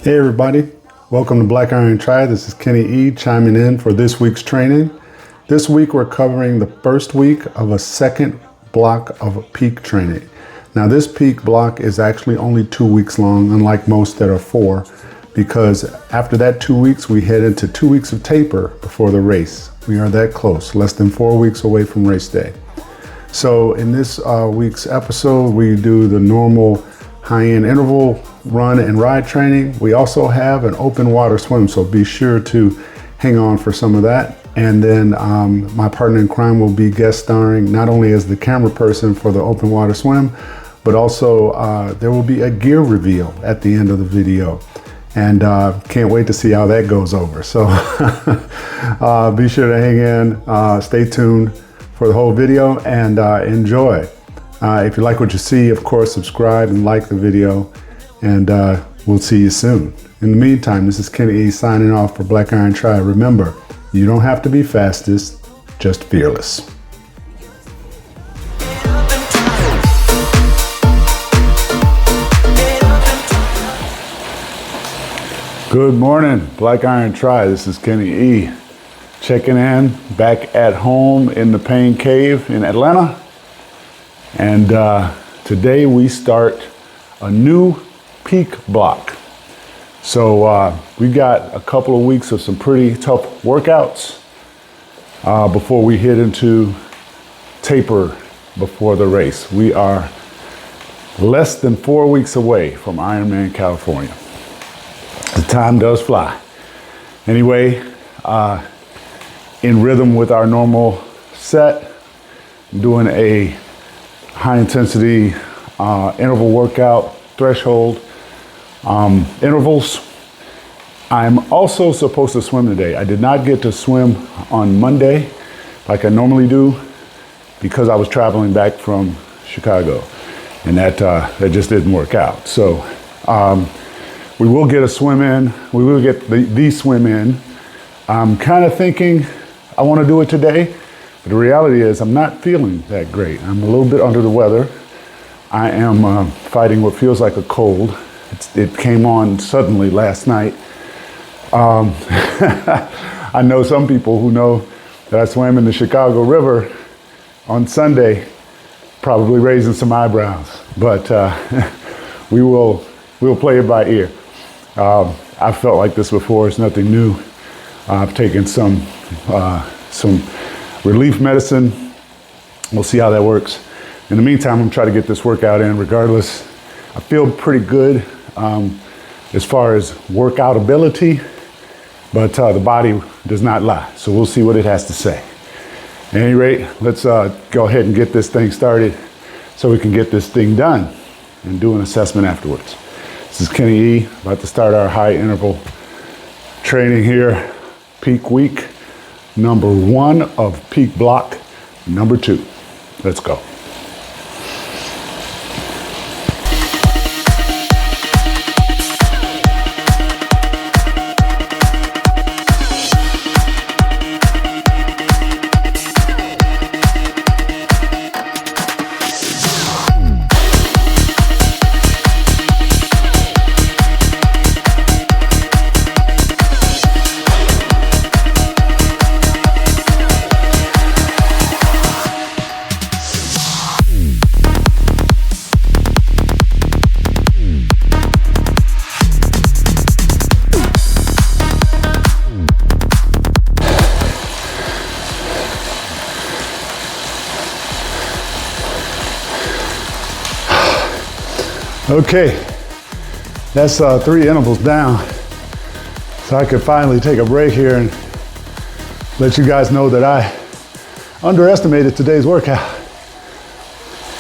Hey everybody, welcome to Black Iron Try. This is Kenny E chiming in for this week's training. This week we're covering the first week of a second block of peak training. Now this peak block is actually only 2 weeks long, unlike most that are 4, because after that 2 weeks we head into 2 weeks of taper before the race. We are that close, less than 4 weeks away from race day. So in this week's episode we do the normal high-end interval run and ride training. We also have an open water swim, so be sure to hang on for some of that. And then my partner in crime will be guest starring not only as the camera person for the open water swim, but also there will be a gear reveal at the end of the video. And can't wait to see how that goes over. So be sure to hang in, stay tuned for the whole video and enjoy. If you like what you see, of course, subscribe and like the video, and we'll see you soon. In the meantime, this is Kenny E signing off for Black Iron Try. Remember, you don't have to be fastest, just fearless. Good morning, Black Iron Try. This is Kenny E checking in back at home in the Pain Cave in Atlanta. And today we start a new peak block. So we got a couple of weeks of some pretty tough workouts before we head into taper before the race. We are less than 4 weeks away from IRONMAN, California. The time does fly. Anyway, in rhythm with our normal set, I'm doing a high intensity interval workout, threshold intervals. I'm also supposed to swim today. I did not get to swim on Monday like I normally do because I was traveling back from Chicago, and that just didn't work out. So we will get a swim in. We will get the swim in. I'm kind of thinking I want to do it today. But the reality is I'm not feeling that great. I'm a little bit under the weather. I am fighting what feels like a cold. It came on suddenly last night. I know some people who know that I swam in the Chicago River on Sunday, probably raising some eyebrows. But we'll play it by ear. I've felt like this before. It's nothing new. I've taken some relief medicine. We'll see how that works. In the meantime, I'm gonna try to get this workout in regardless. I feel pretty good as far as workout ability, but the body does not lie. So we'll see what it has to say. At any rate, let's go ahead and get this thing started so we can get this thing done and do an assessment afterwards. This is Kenny E, about to start our high interval training here, peak week. Number 1 of peak block, number 2. Let's go. Okay, that's 3 intervals down. So I could finally take a break here and let you guys know that I underestimated today's workout.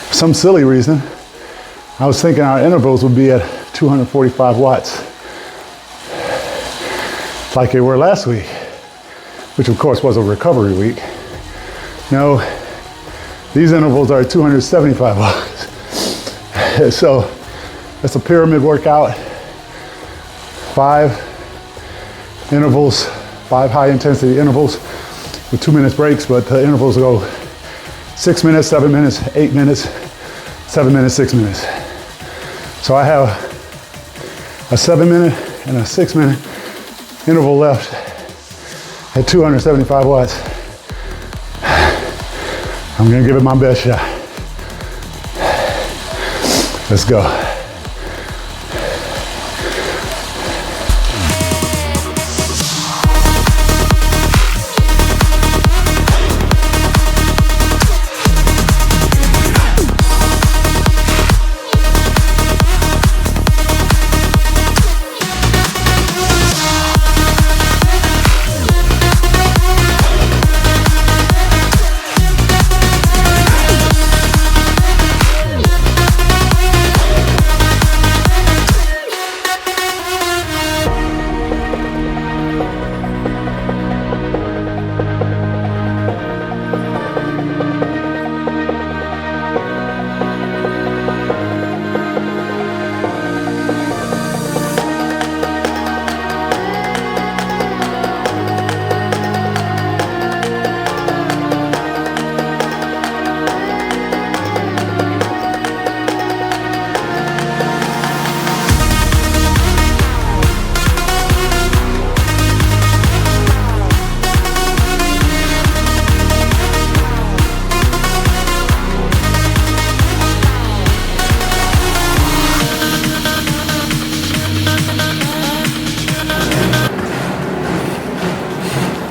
For some silly reason, I was thinking our intervals would be at 245 watts, like they were last week, which of course was a recovery week. No, these intervals are 275 watts. So that's a pyramid workout. 5 intervals, 5 high intensity intervals with 2 minutes breaks, but the intervals go 6 minutes, 7 minutes, 8 minutes, 7 minutes, 6 minutes. So I have a 7 minute and a 6-minute interval left at 275 watts. I'm gonna give it my best shot. Let's go.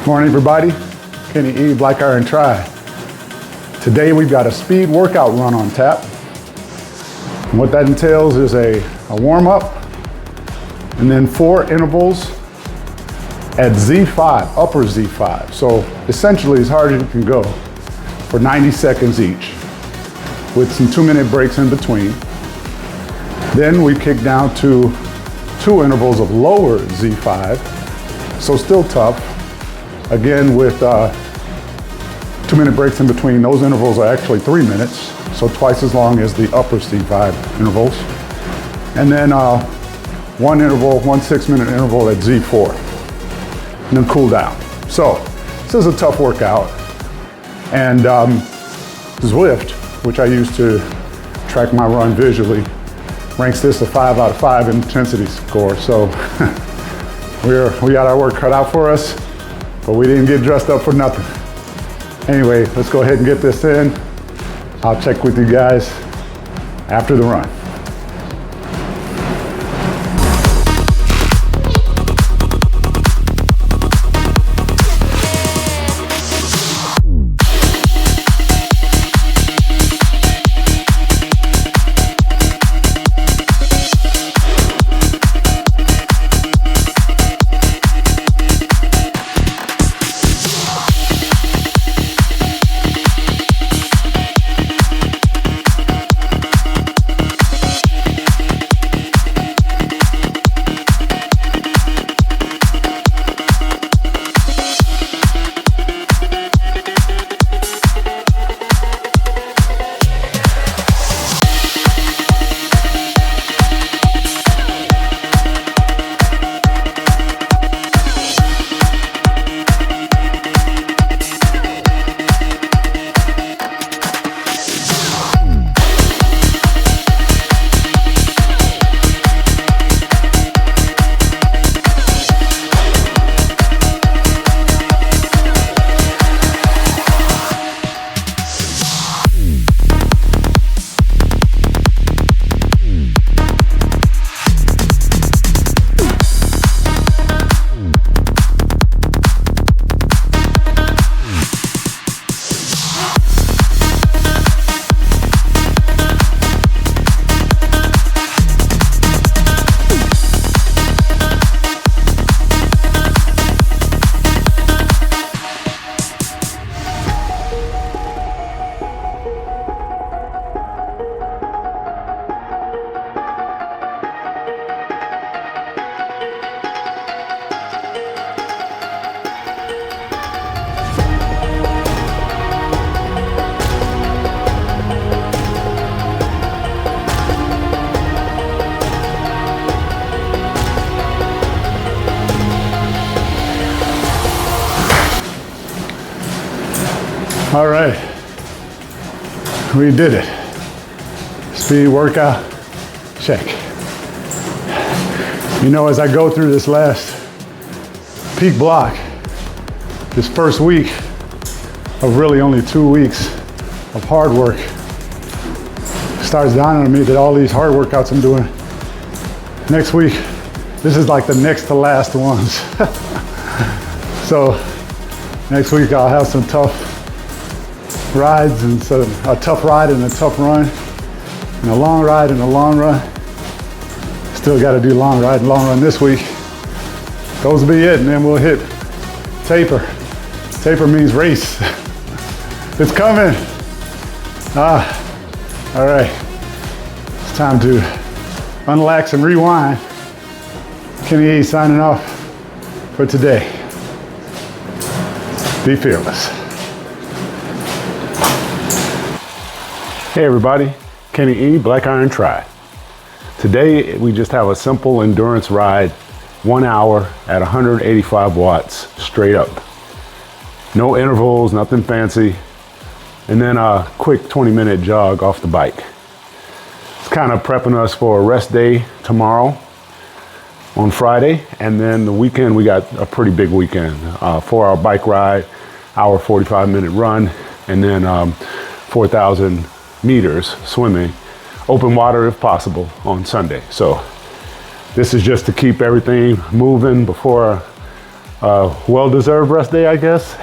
Morning everybody, Kenny E, Black Iron Tri. Today we've got a speed workout run on tap. And what that entails is a warm up and then 4 intervals at Z5, upper Z5. So essentially as hard as you can go for 90 seconds each with some 2-minute breaks in between. Then we kick down to 2 intervals of lower Z5, so still tough. Again, with 2-minute breaks in between. Those intervals are actually 3 minutes, so twice as long as the upper Z5 intervals. And then 1 6-minute interval at Z4, and then cool down. So this is a tough workout. And Zwift, which I use to track my run visually, ranks this a 5 out of 5 intensity score. So we got our work cut out for us. But we didn't get dressed up for nothing. Anyway, let's go ahead and get this in. I'll check with you guys after the run. All right, we did it. Speed workout, check. You know, as I go through this last peak block, this first week of really only 2 weeks of hard work, starts dawning on me that all these hard workouts I'm doing next week, this is like the next to last ones. So next week I'll have some tough rides, and so a tough ride and a tough run, and a long ride and a long run. Still got to do long ride and long run this week. Those will be it, and then we'll hit taper. Taper means race. It's coming. All right. It's time to unlax and rewind. Kenny E signing off for today. Be fearless. Hey everybody, Kenny E, Black Iron Tri. Today we just have a simple endurance ride, 1 hour at 185 watts straight up. No intervals, nothing fancy. And then a quick 20-minute jog off the bike. It's kind of prepping us for a rest day tomorrow on Friday. And then the weekend, we got a pretty big weekend. 4-hour bike ride, hour 45-minute run, and then 4,000 meters swimming, open water if possible, on Sunday. So this is just to keep everything moving before a well-deserved rest day, I guess.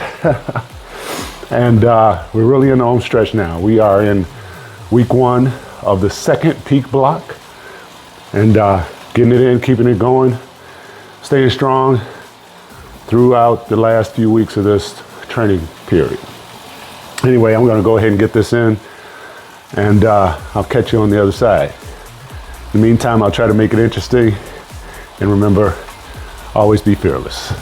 And we're really in the home stretch now. We are in week 1 of the second peak block, and getting it in, keeping it going, staying strong throughout the last few weeks of this training period. Anyway, I'm gonna go ahead and get this in, and I'll catch you on the other side. In the meantime, I'll try to make it interesting, and remember, always be fearless.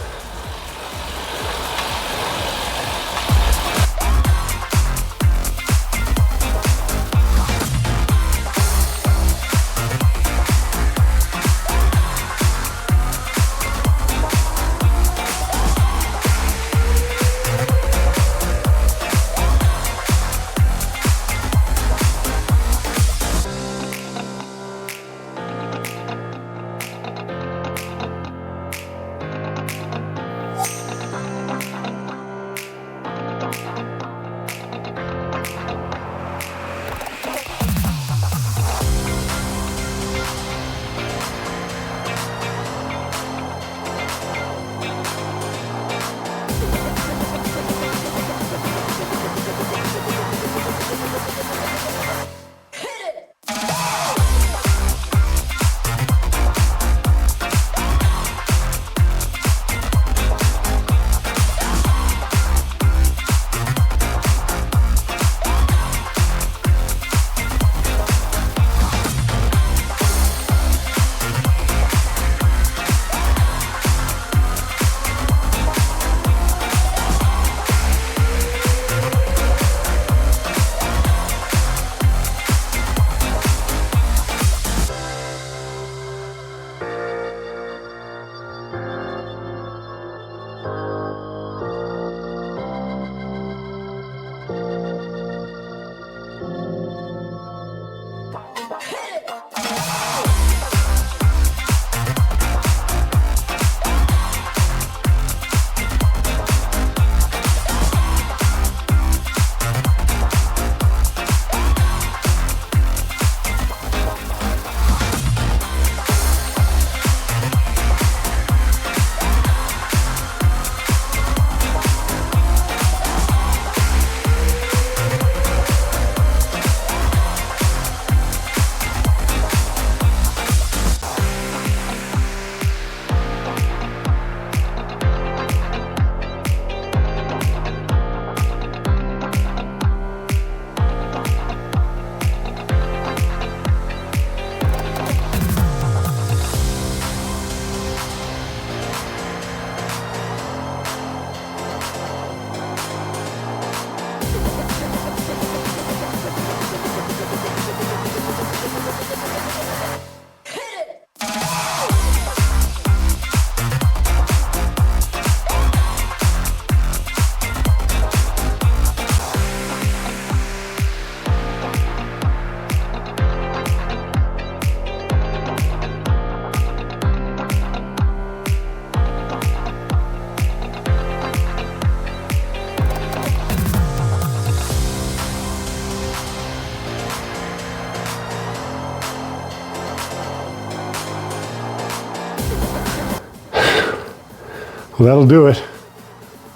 Well, that'll do it.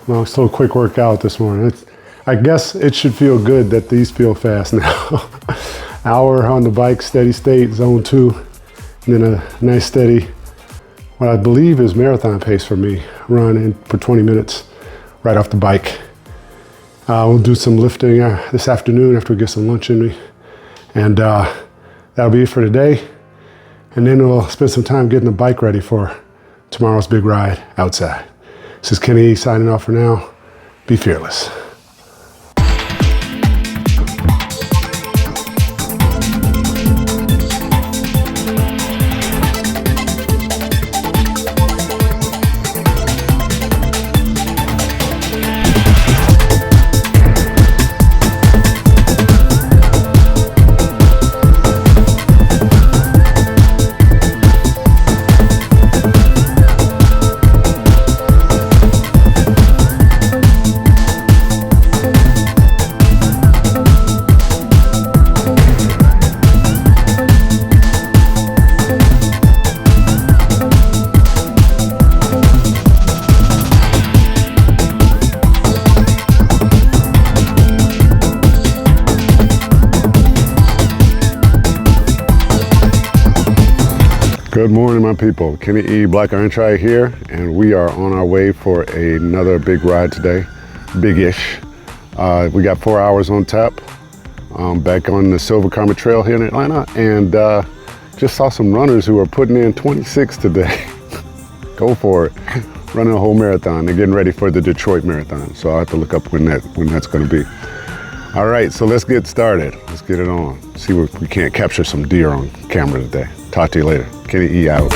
Well, still a quick workout this morning. I guess it should feel good that these feel fast now. Hour on the bike, steady state, zone 2, and then a nice steady, what I believe is marathon pace for me, run in for 20 minutes right off the bike. We'll do some lifting this afternoon after we get some lunch in me. And that'll be it for today. And then we'll spend some time getting the bike ready for tomorrow's big ride outside. This is Kenny signing off for now. Be fearless. Good morning, my people. Kenny E, Black Iron Tri here, and we are on our way for another big ride today, big-ish. We got 4 hours on tap, back on the Silver Karma Trail here in Atlanta, and just saw some runners who are putting in 26 today. Go for it. Running a whole marathon. They're getting ready for the Detroit Marathon, so I'll have to look up when that's going to be. All right, so let's get started. Let's get it on. See if we can't capture some deer on camera today. Talk to you later. Kenny E out.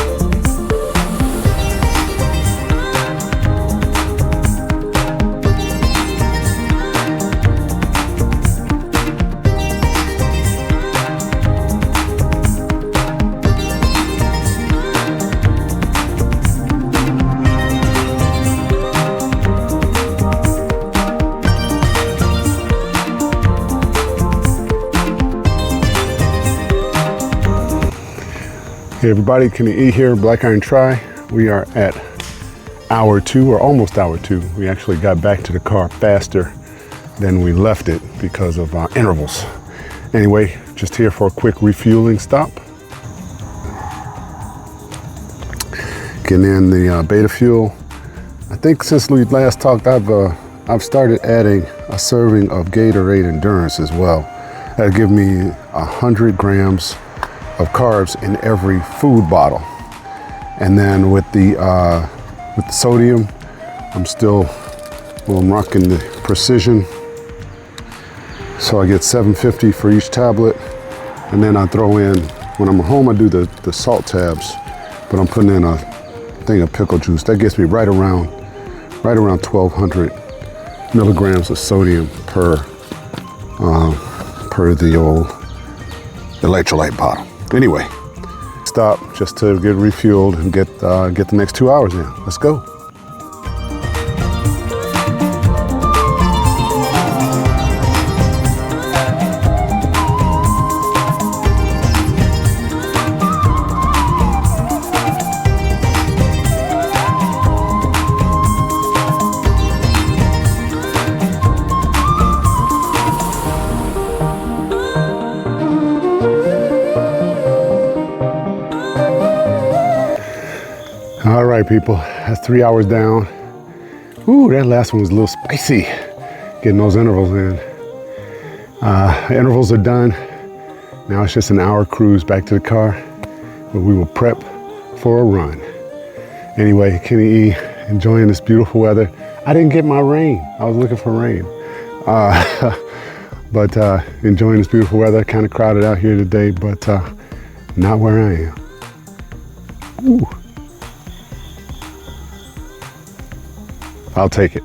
Hey everybody, Kenny E here, Black Iron Tri. We are at hour 2, or almost hour 2. We actually got back to the car faster than we left it because of intervals. Anyway, just here for a quick refueling stop. Getting in the beta fuel. I think since we last talked, I've started adding a serving of Gatorade Endurance as well. That'll give me 100 grams of carbs in every food bottle. And then with the sodium, I'm rocking the Precision. So I get 750 for each tablet. And then I throw in, when I'm home, I do the salt tabs, but I'm putting in a thing of pickle juice. That gets me right around 1,200 milligrams of sodium per the old electrolyte bottle. Anyway, stop just to get refueled and get the next 2 hours in. Let's go. All right, people, that's 3 hours down. Ooh, that last one was a little spicy, getting those intervals in. Intervals are done. Now it's just an hour cruise back to the car, but we will prep for a run. Anyway, Kenny E, enjoying this beautiful weather. I didn't get my rain. I was looking for rain. But enjoying this beautiful weather. Kind of crowded out here today, but not where I am. Ooh. I'll take it.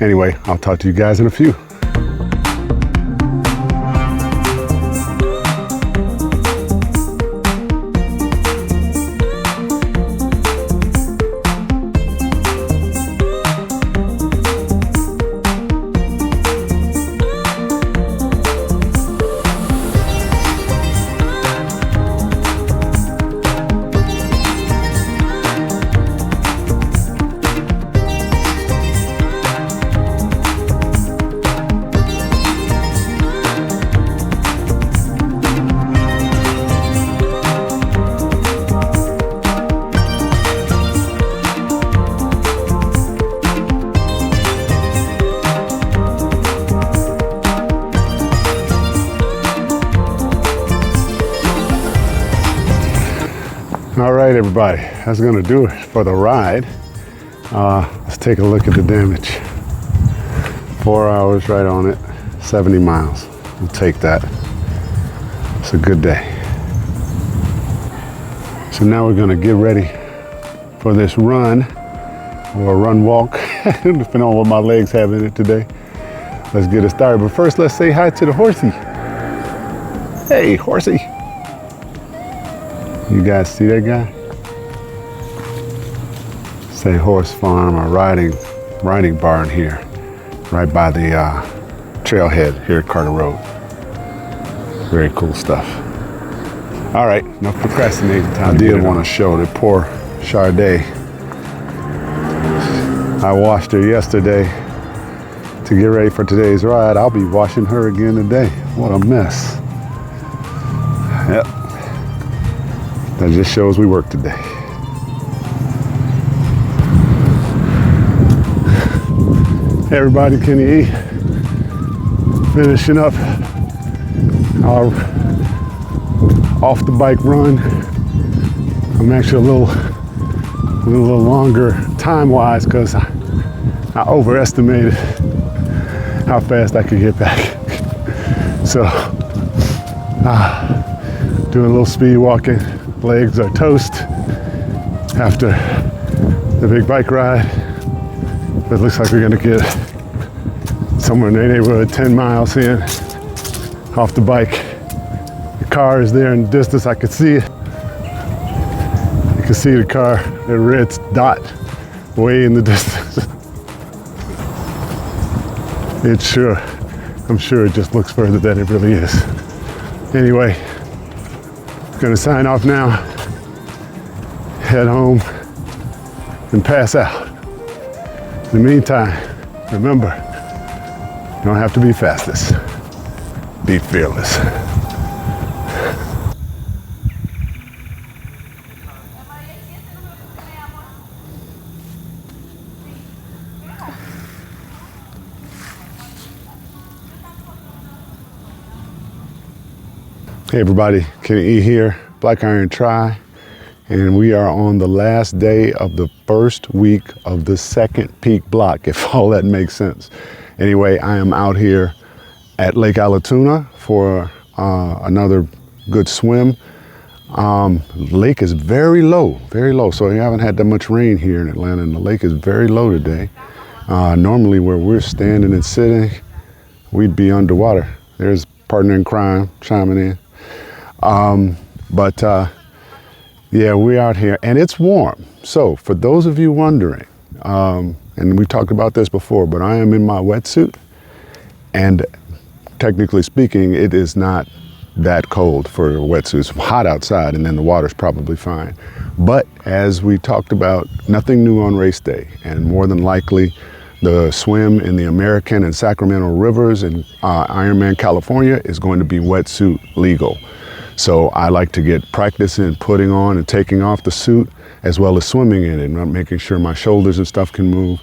Anyway, I'll talk to you guys in a few. All right, everybody, that's gonna do it for the ride. Let's take a look at the damage. 4 hours right on it, 70 miles. We'll take that. It's a good day. So now we're gonna get ready for this run or run walk, depending on what my legs have in it today. Let's get it started. But first, let's say hi to the horsey. Hey, horsey. You guys see that guy? Say Horse Farm or riding barn here, right by the trailhead here at Carter Road. Very cool stuff. All right, enough procrastinating time. I did want to show that poor Charday. I washed her yesterday to get ready for today's ride. I'll be washing her again today. What a mess. Yep. That just shows we work today. Hey everybody, Kenny E. Finishing up our off the bike run. I'm actually a little longer time-wise because I overestimated how fast I could get back. So, doing a little speed walking. Legs are toast after the big bike ride. It looks like we're gonna get somewhere in the neighborhood 10 miles in off the bike. The car is there in the distance. I could see it. You can see the car, the red dot way in the distance. I'm sure it just looks further than it really is. Anyway, gonna sign off now, head home, and pass out. In the meantime, remember, you don't have to be fastest. Be fearless. Hey everybody, Kenny E here, Black Iron Tri, and we are on the last day of the first week of the second peak block, if all that makes sense. Anyway, I am out here at Lake Allatoona for another good swim. Lake is very low, so we haven't had that much rain here in Atlanta, and the lake is very low today. Normally where we're standing and sitting, we'd be underwater. There's partner in crime chiming in. Yeah, we're out here and it's warm. So for those of you wondering, and we've talked about this before, but I am in my wetsuit, and technically speaking, it is not that cold for a wetsuit. It's hot outside and then the water's probably fine. But as we talked about, nothing new on race day, and more than likely the swim in the American and Sacramento rivers in IRONMAN, California is going to be wetsuit legal. So I like to get practice in putting on and taking off the suit, as well as swimming in it, and making sure my shoulders and stuff can move,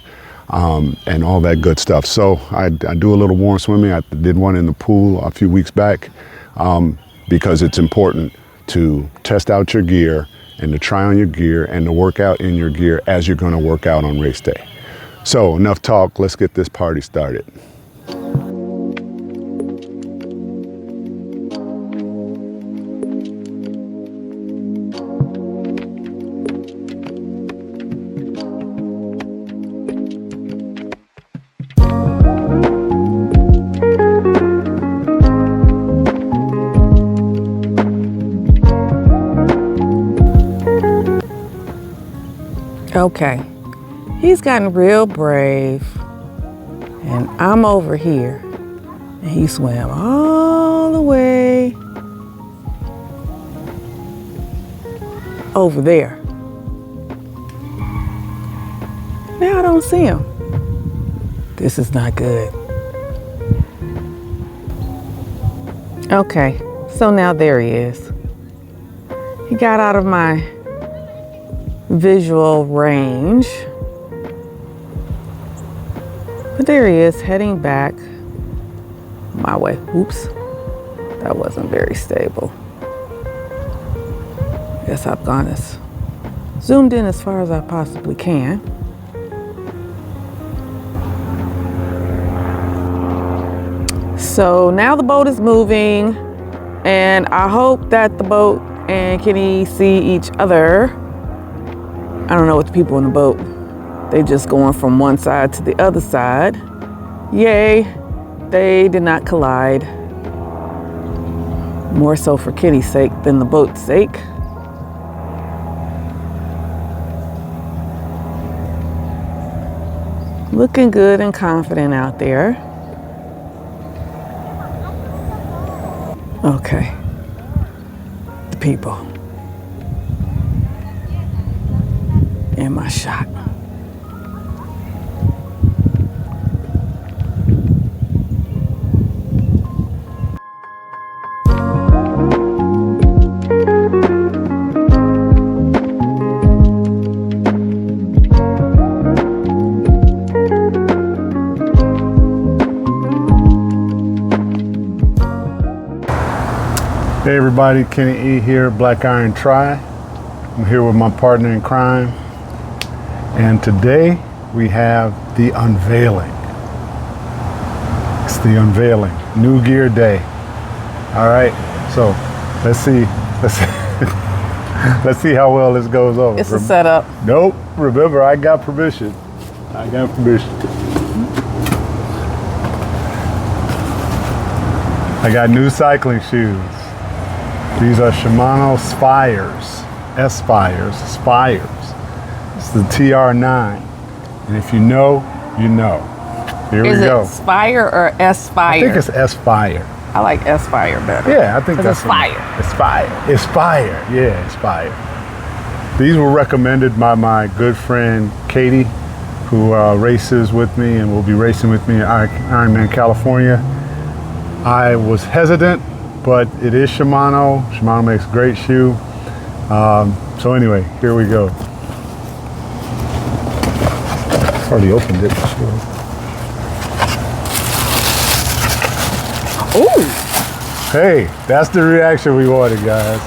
and all that good stuff. So I do a little warm swimming. I did one in the pool a few weeks back, because it's important to test out your gear and to try on your gear and to work out in your gear as you're going to work out on race day. So enough talk, let's get this party started. Okay, he's gotten real brave, and I'm over here, and he swam all the way over there. Now I don't see him. This is not good. Okay, so now there he is. He got out of my visual range. But there he is, heading back my way. Oops, that wasn't very stable. Guess I've gone as zoomed in as far as I possibly can. So now the boat is moving, and I hope that the boat and Kenny see each other. I don't know what the people in the boat, they just going from one side to the other side. Yay, they did not collide. More so for Kenny's sake than the boat's sake. Looking good and confident out there. Okay, the people in my shot. Hey everybody, Kenny E here, Black Iron Try. I'm here with my partner in crime. And today we have the unveiling. It's the unveiling, new gear day. All right, so let's see let's see how well this goes over. It's a setup. Nope, remember I got permission. I got permission. I got new cycling shoes. These are Shimano Spires, Spires. It's the TR9. And if you know, you know. Here we go. Is it Spire or Aspire? I think it's Aspire. I like Aspire better. Yeah, I think that's it's fire. Aspire. Yeah, Aspire. These were recommended by my good friend Katie, who races with me and will be racing with me at Ironman California. I was hesitant, but it is Shimano. Shimano makes a great shoe. So anyway, here we go. Already opened it. Ooh, Hey, that's the reaction we wanted, guys.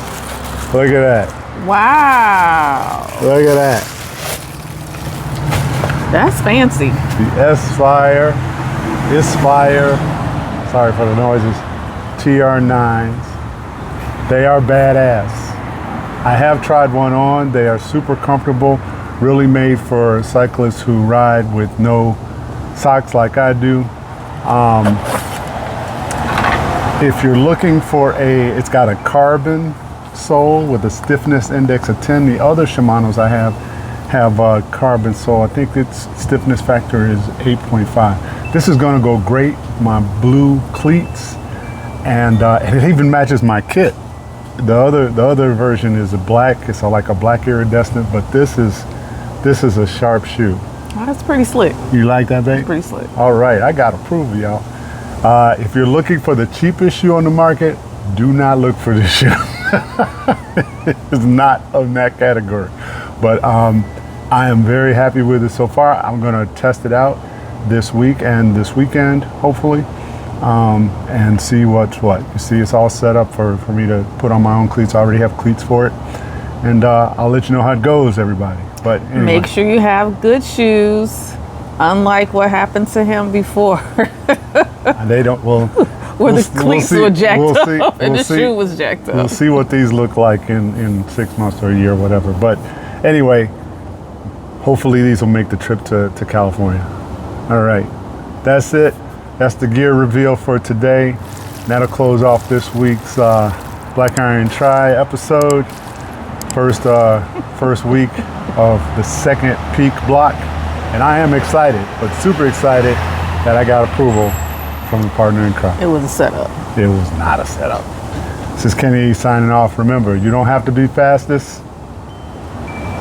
Look at that. wow. Look at that. That's fancy. The Aspire, sorry for the noises, TR9s. They are badass. I have tried one on. They are super comfortable, really made for cyclists who ride with no socks like I do. If you're looking for it's got a carbon sole with a stiffness index of 10. The other Shimanos I have a carbon sole. I think its stiffness factor is 8.5. This is gonna go great. My blue cleats, and it even matches my kit. The other version is a black. It's like a black iridescent, but this is a sharp shoe. Oh, that's pretty slick. You like that, babe? Pretty slick. All right, I got approval, y'all. If you're looking for the cheapest shoe on the market, do not look for this shoe. It's not in that category. But I am very happy with it so far. I'm gonna test it out this week and this weekend, hopefully, and see what's what. You see, it's all set up for me to put on my own cleats. I already have cleats for it. And I'll let you know how it goes, everybody. But anyway. Make sure you have good shoes, unlike what happened to him before. They don't, well, Where the cleats were jacked up and the shoe was jacked up. We'll see what these look like in 6 months or a year or whatever. But anyway, hopefully these will make the trip to California. All right, that's it. That's the gear reveal for today. That'll close off this week's Black Iron Try episode. First week of the second peak block. And I am excited, but super excited that I got approval from the partner in crime. It was a setup. It was not a setup. This is Kenny signing off. Remember, you don't have to be fastest.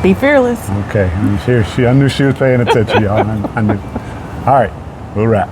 Be fearless. Okay, I knew she was paying attention, y'all. I knew. All right, we'll wrap.